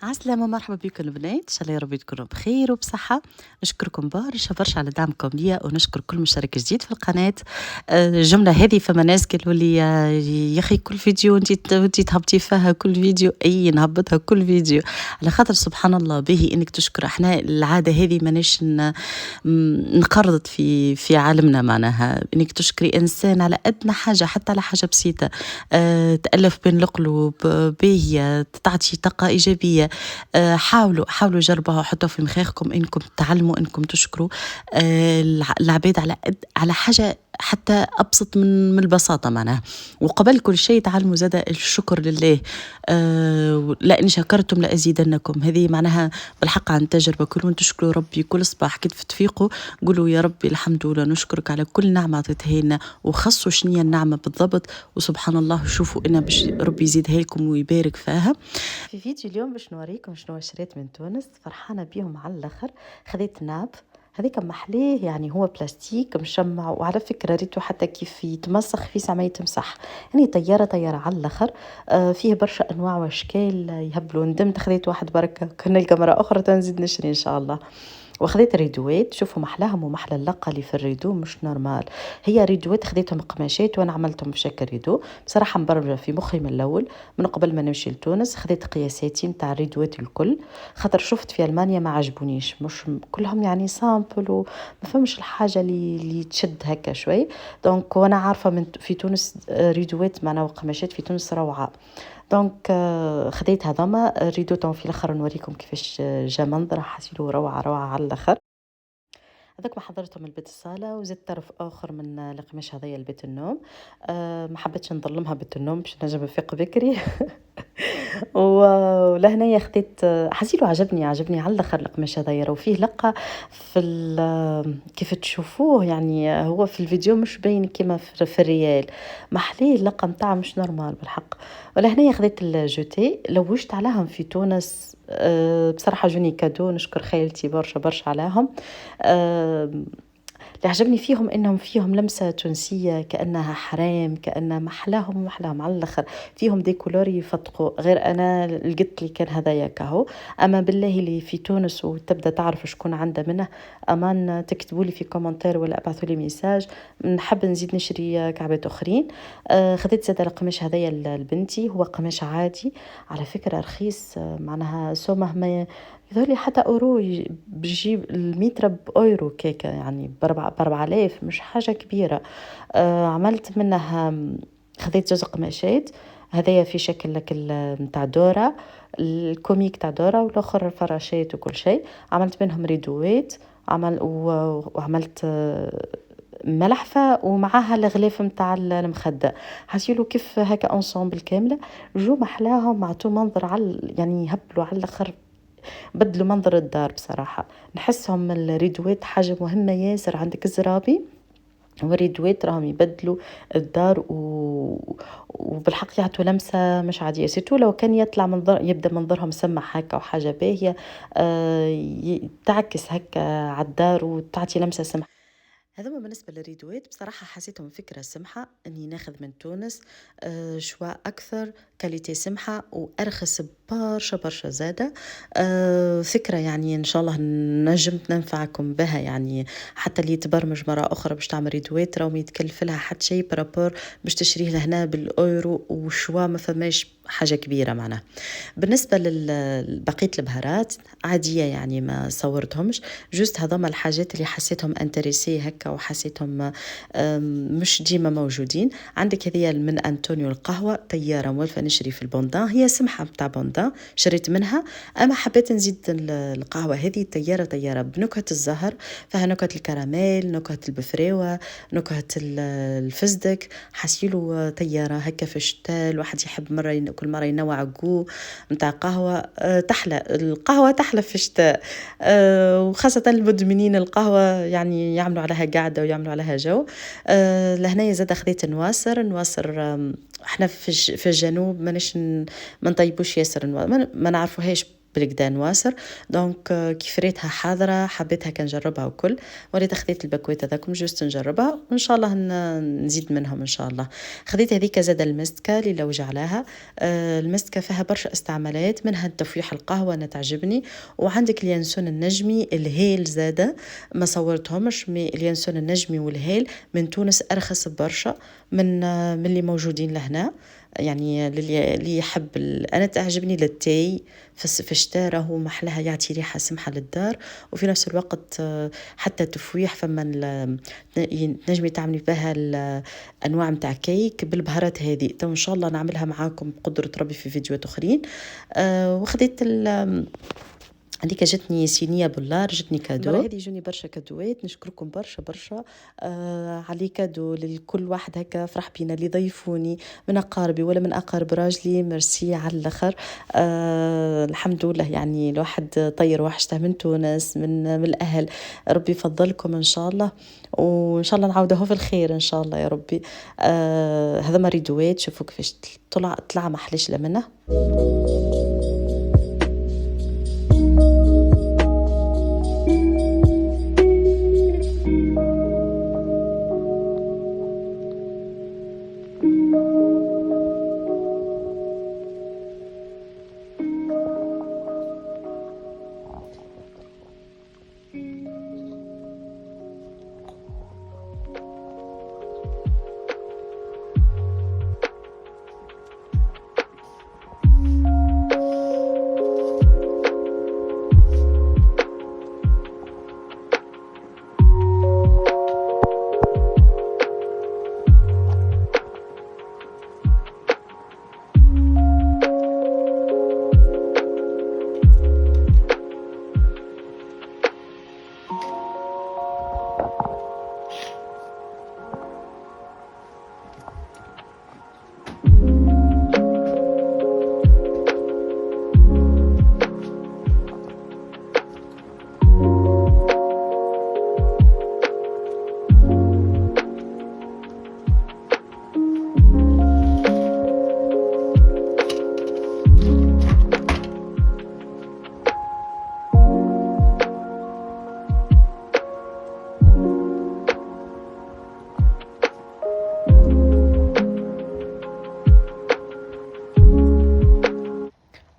عسلامة، مرحبا بكم البنات، ان شاء الله يا رب تكونوا بخير وبصحة. نشكركم برشا برشا على دعمكم ليا، ونشكر كل مشترك جديد في القناة. الجملة هذه فما ناس قالوا لي يا اخي كل فيديو انت تهبطي فيها، كل فيديو اي نهبطها كل فيديو، على خاطر سبحان الله به انك تشكر. احنا العادة هذه ماناش نقرض في عالمنا، معناها انك تشكري انسان على ادنى حاجة، حتى على حاجة بسيطة تألف بين القلوب، باهية تعطي طاقة إيجابية. حاولوا جربوها، حطوا في مخاخكم انكم تعلموا انكم تشكروا العباد على حاجه حتى ابسط من البساطه معناها. وقبل كل شيء تعلموا زاد الشكر لله. لئن شكرتم لازيدنكم، هذه معناها بالحق عن تجربه. كل من تشكروا ربي كل صباح كيف تفيقوا قولوا يا ربي الحمد لله، نشكرك على كل نعمه عطيتها لنا، وخصوا شنية النعمه بالضبط. وسبحان الله شوفوا ان باش ربي يزيدها لكم ويبارك فيها. في فيديو اليوم باش نوريكم شنو شريت من تونس، فرحانه بيهم على الاخر. خذيت ناب، هذيك محليه يعني، هو بلاستيك مشمع، وعلى فكره ريتو حتى كيف يتمسخ في ساعه ما يتمسح، يعني طياره على الاخر. فيه برشا انواع واشكال يهبلوا. ندمت خذيت واحد بركه، كنا نلقى مره اخرى تنزيد نشري ان شاء الله. وخذيت ريدوات، شوفوا محلاهم ومحلى اللقة اللي في الريدو مش نورمال. هي ريدوات خذيتهم قماشات وانا عملتهم بشكل ريدو، بصراحة مبرمجة في مخي من الاول من قبل ما نمشي لتونس. خذيت قياساتي نتاع الريدوات الكل، خاطر شفت في المانيا ما عجبونيش، مش كلهم يعني سامبل وما فهمش الحاجة اللي تشد هكا شوي. دونك وانا عارفة من في تونس ريدوات معنا وقماشات في تونس روعة. دونك خديت هذاما ريدو في الاخر نوريكم كيفاش جا منظره، حسيتو روعه على الاخر. هذاك ما حضرتهم البيت الصاله، وزدت طرف اخر من القماش هذايا لبيت النوم. ما حبيتش نظلمها بيت النوم باش نجم نفيق بكري. ولهنايا خديت، حسيته عجبني على الاخر القماش هذايا، وفيه لقه في كيف تشوفوه يعني، هو في الفيديو مش باين كيما في الريال، محليه اللقه نتاع مش نورمال بالحق. ولهنايا خديت الجوتي، لوجت عليهم في تونس. بصراحه جوني كادو، نشكر خالتي برشا عليهم. اللي عجبني فيهم انهم فيهم لمسه تونسيه، كانها حرام، كانها محلاهم على الاخر. فيهم دي كولور يفتقوا، غير انا لقيت لي كان هذايا كهو. اما بالله اللي في تونس وتبدا تعرف شكون عنده منه، امان تكتبوا لي في كومنتير ولا ابعثوا لي ميساج، نحب نزيد نشري كعبات اخرين. خذيت زاد القماش هذايا لبنتي، هو قماش عادي على فكره رخيص، معناها سومه ما يظهرلي حتى أورو، بجيب المتر بأورو كيكة، يعني ب4000، مش حاجة كبيرة. عملت منها، خذيت زوز قماشات، هذايا في شكل لك متاع دورة، الكوميك تاع دورة، والآخر فراشات وكل شيء. عملت منهم ريدوات، وعملت ملحفة ومعاها الغلاف متاع المخدة. حسيلو كيف هكا انصامبل كاملة، جو محلاهم، معطو منظر على يعني يهبلوا على الاخر، بدلوا منظر الدار بصراحة. نحسهم الريدوات حاجة مهمة ياسر عندك الزرابي، والريدوات راهم يبدلوا الدار وبالحق يعطوا لمسة مش عادية، سيتو لو كان يبدأ منظرهم سمح هكا وحاجة باهية. تعكس هكا على الدار وتعطي لمسة سمح. هذوما بالنسبة للريدوات، بصراحة حسيتهم فكرة سمحة اني ناخذ من تونس شواء اكثر، كاليتي سمحة وارخص برشا زادة. فكرة يعني ان شاء الله نجمت ننفعكم بها، يعني حتى اللي يتبرمج مرة اخرى باش تعمل ريدوات راهم يتكلف لها حتى شيء برابور باش تشريه لهنا بالاورو، وشوا ما فماش حاجة كبيرة معناها. بالنسبة لبقية البهارات عادية يعني، ما صورتهمش، جوست هذوما الحاجات اللي حسيتهم انتريسي هكا، وحسيتهم مش ديما موجودين. عندك هذه من أنطونيو القهوة، طيارة مولفة نشري في البوندان، هي سمحة بتاع بوندان شريت منها. أما حبيت نزيد القهوة هذه طيارة بنكهة الزهر، فيها نكهة الكراميل، نكهة البفريوة، نكهة الفزدك. حسيلو طيارة هكا في الشتاء، الواحد يحب كل مرة ينوع جو متاع قهوة. تحلى القهوة، تحلى في الشتاء. وخاصة المدمنين القهوة يعني يعملوا عليها قاعدة ويعملوا عليها جو. لهنا زاد خذيت نواصر. احنا في الجنوب ما نطيبوش ياسر ما نعرفوهاش بالكدا نواسر. دونك كيف ريتها حاضره حبيتها كنجربها وكل، وليت خديت البكويت هذاكم جوست نجربها وان شاء الله نزيد منهم ان شاء الله. خديت هذيك زاد المستكه اللي لوج عليها. المستكه فيها برشا استعمالات، منها تفويح القهوه انا تعجبني، وعندك اليانسون النجمي، الهيل زاده ما صورتهمش، مي اليانسون النجمي والهيل من تونس ارخص برشا من اللي موجودين لهنا. يعني اللي يحب انا تعجبني للتاي في الشتاء راهو محلاها، يعطي ريحه سمحه للدار، وفي نفس الوقت حتى تفويح فما تنجمي تعملي بها الانواع متاع كيك بالبهارات هذه. تو ان شاء الله نعملها معاكم بقدره ربي في فيديوهات اخرين. وخديت هذيك جاتني صينيه بولار، جاتني كادو. هذه جوني برشا كادوات، نشكركم برشا برشا على كادو لكل واحد هكا فرح بينا، اللي ضيفوني من اقاربي ولا من اقارب راجلي، ميرسي على الاخر. الحمد لله، يعني الواحد طير وحشته من تونس، من الاهل. ربي يفضلكم ان شاء الله، وان شاء الله نعاوده في الخير ان شاء الله يا ربي. هذا ما ريدوات، شوفوا كيفاش طلع ما حليش لا منه.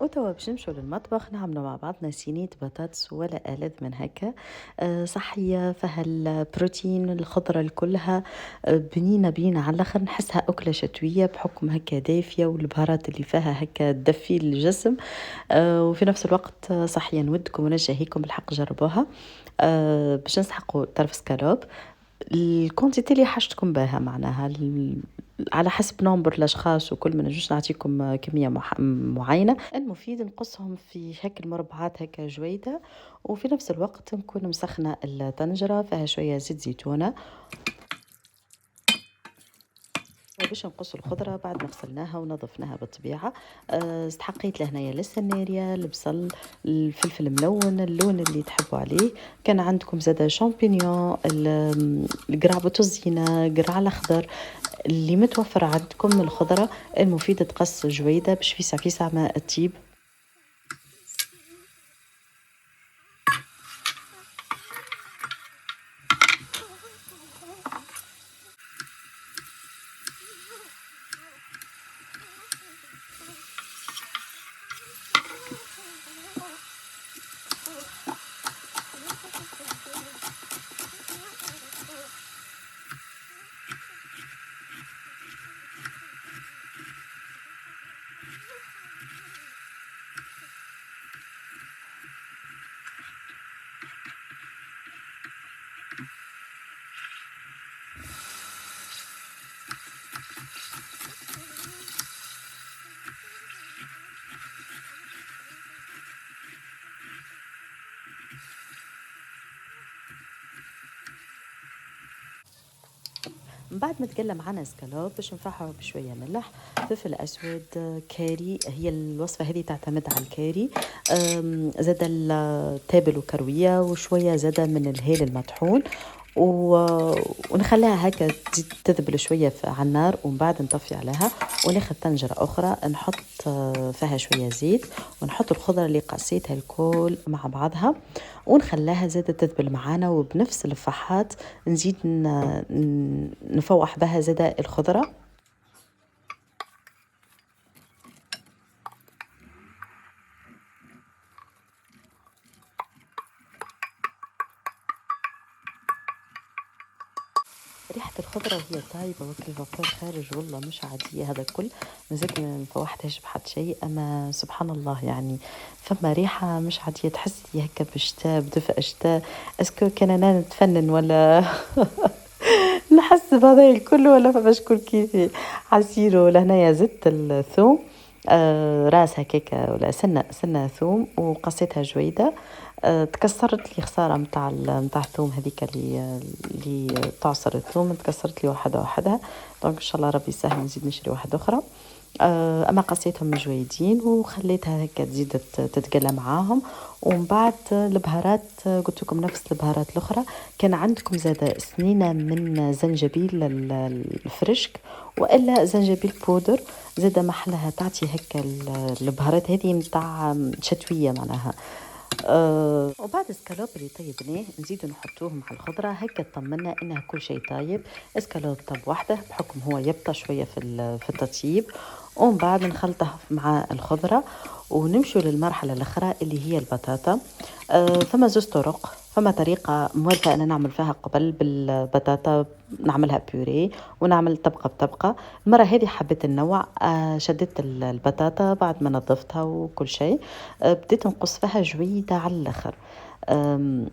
وتوا باش نمشوا للمطبخ نعملوا مع بعضنا صينية بطاطس ولا ألذ من هكا. صحية، فيها البروتين، الخضرة كلها بنينة بنينة على الآخر، نحسها أكلة شتوية بحكم هكا دافية، والبهارات اللي فيها هكا تدفي الجسم. وفي نفس الوقت صحية، نودكم ونشهيكم بالحق جربوها. باش نسحقوا طرف سكالوب، الكونتيتي اللي حاجتكم بها، معناها على حسب نمبر الاشخاص وكل، ما نجوش نعطيكم كميه معينه. المفيد نقصهم في شكل مربعات هكا جويده، وفي نفس الوقت نكون مسخنه الطنجره فيها شويه زيت زيتونه باش نقص الخضرة بعد ما غسلناها ونظفناها بالطبيعة. استحقيت لهنايا السناريا، البصل، الفلفل ملون، اللون اللي تحبوا عليه. كان عندكم زادا شامبينيون، القرع بوتزينة، قرع الأخضر، اللي متوفر عندكم من الخضرة. المفيد تقص جويدة باش في ساعة ما تطيب. من بعد ما تقلى معنا سكالوب باش نفرحه بشويه ملح، فلفل اسود، كاري. هي الوصفه هذه تعتمد على الكاري. زاد التابل وكرويه، وشويه زاد من الهيل المطحون، ونخليها هكا تزيد تذبل شوية على النار، ومن بعد نطفي عليها وناخذ طنجرة أخرى نحط فيها شوية زيت، ونحط الخضرة اللي قصيتها الكل مع بعضها، ونخليها زادة تذبل معانا، وبنفس الفحات نزيد نفوح بها زادة الخضرة. ريحة الخضرة وهي طايبة وكل الفابور خارج والله مش عادية. هذا الكل مازلت ما مفوحتهاش بحد شيء، أما سبحان الله يعني فما ريحة مش عادية، تحسي هكا بشتاء بدفء شتاء. اسكو كان أنا نتفنن ولا نحس بهذا الكل، ولا فما شكون كيفي عسيرو. لهنايا زدت الثوم راس هكاكا ولا سنة ثوم وقصيتها جويدة. تكسرت لي خسارة متاع الثوم هذيك اللي تعصر الثوم، تكسرت لي واحدة واحدة. دونك إن شاء الله ربي يسهل نزيد نشري واحدة أخرى. أما قصيتهم جويدين وخليتها هكا تزيد تتقلى معاهم. ومن بعد البهارات قلت لكم نفس البهارات الأخرى. كان عندكم زادة سنينة من زنجبيل الفرشك، وإلا زنجبيل بودر زادة محلها، تعطي هكا البهارات هذه متاع شتوية معناها. وبعد اسكالوب اللي طيبناه نزيدو نحطوهم على الخضرة، هكا طمنا انها كل شيء طايب. اسكالوب طب واحدة بحكم هو يبطى شوية في التطييب، ومن بعد نخلطه مع الخضرة ونمشوا للمرحلة الأخرى اللي هي البطاطا. فما زوز طرق. فما طريقة موالفة أنا نعمل فيها قبل بالبطاطا، نعملها بيوري ونعمل طبقة بطبقة. المرة هذه حبيت النوع، شدت البطاطا بعد ما نظفتها وكل شيء، بديت نقص فيها جويدة على الآخر،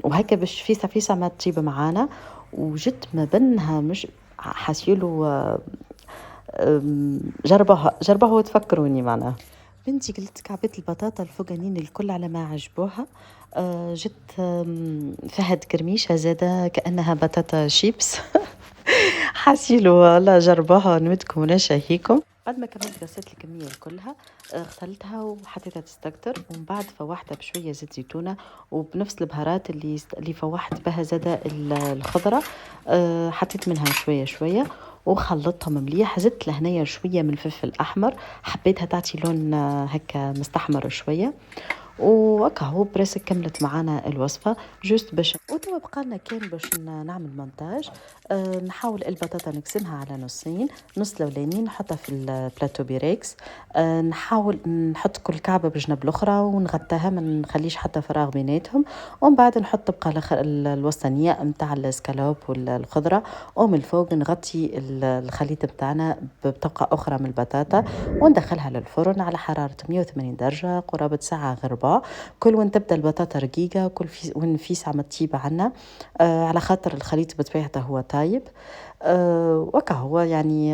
وهكا باش فيسع فيسع ما تجيب معانا. وجدت ما بينها مش حسيلو. جربوها وتفكروني معناها. بنتي قلت كعبات البطاطا الفوقانين الكل على ما عجبوها. جت فهد كرميشة زادة كأنها بطاطا شيبس. حاسيلو لا جربوها نودكم ونشهيكم. بعد ما كملت غسلت الكمية كلها، غسلتها وحطيتها تستكتر، ومن بعد فوحتها بشوية زيت زيتونة وبنفس البهارات اللي فوحت بها زادة الخضرة. حطيت منها شوية شوية وخلطتهم مليح. زدت لهنيا شوية من الفلفل الأحمر، حبيتها تعطي لون هكا مستحمر شوية. وهكا هو براسك كملت معانا الوصفة جوست باش. وتوا بقالنا كان باش نعمل مونتاج. نحاول البطاطا نقسمها على نصين، نص الاولاني نحطها في البلاتو بيريكس. نحاول نحط كل كعبة بجنب الاخرى ونغطيها، ما نخليش حتى فراغ بيناتهم. ومن بعد نحط تبقى الوسطانية متاع السكالوب والخضرة، ومن الفوق نغطي الخليط متاعنا بطبقة اخرى من البطاطا، وندخلها للفرن على حرارة 180 درجة قرابة ساعة غربة. كل وين تبدا البطاطا رقيقة، وين في ساعة ما تطيب عنا، على خاطر الخليط بطبيعته هو طايب. وكا هو يعني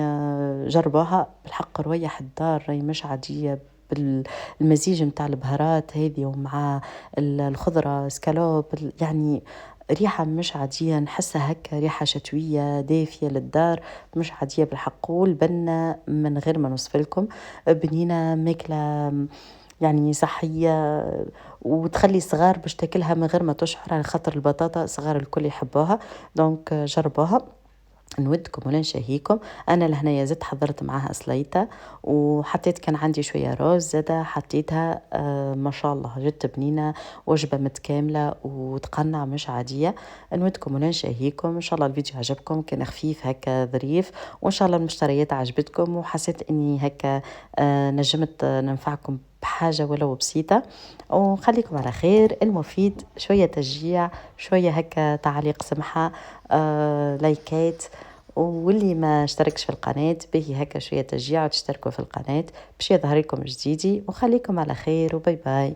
جربوها بالحق رويح الدار، راهي مش عادية بالمزيج متاع البهارات هذه ومع الخضرة سكالوب، يعني ريحة مش عادية، نحسها هكا ريحة شتوية دافية للدار مش عادية بالحق. والبنة من غير ما نوصف لكم بنينة ماكلة يعني صحية، وتخلي صغار باش تاكلها من غير ما تشعر، على خاطر البطاطا صغار الكل يحبوها. دونك جربوها نودكم ولا نشهيكم. انا لهنايا زدت حضرت معاها سليطه، وحطيت كان عندي شويه روز زاده حطيتها. ما شاء الله جت بنينه، وجبه متكامله وتقنع مش عاديه. نودكم ولا نشهيكم. ان شاء الله الفيديو عجبكم، كان خفيف هكا ظريف، وان شاء الله المشتريات عجبتكم، وحسيت اني هكا نجمت ننفعكم بحاجة ولو بسيطة. وخليكم على خير. المفيد شوية تشجيع، شوية هكا تعليق سمحة، لايكات. واللي ما اشتركش في القناة به هكا شوية تشجيع وتشتركوا في القناة باش يظهر لكم جديدي. وخليكم على خير وباي باي.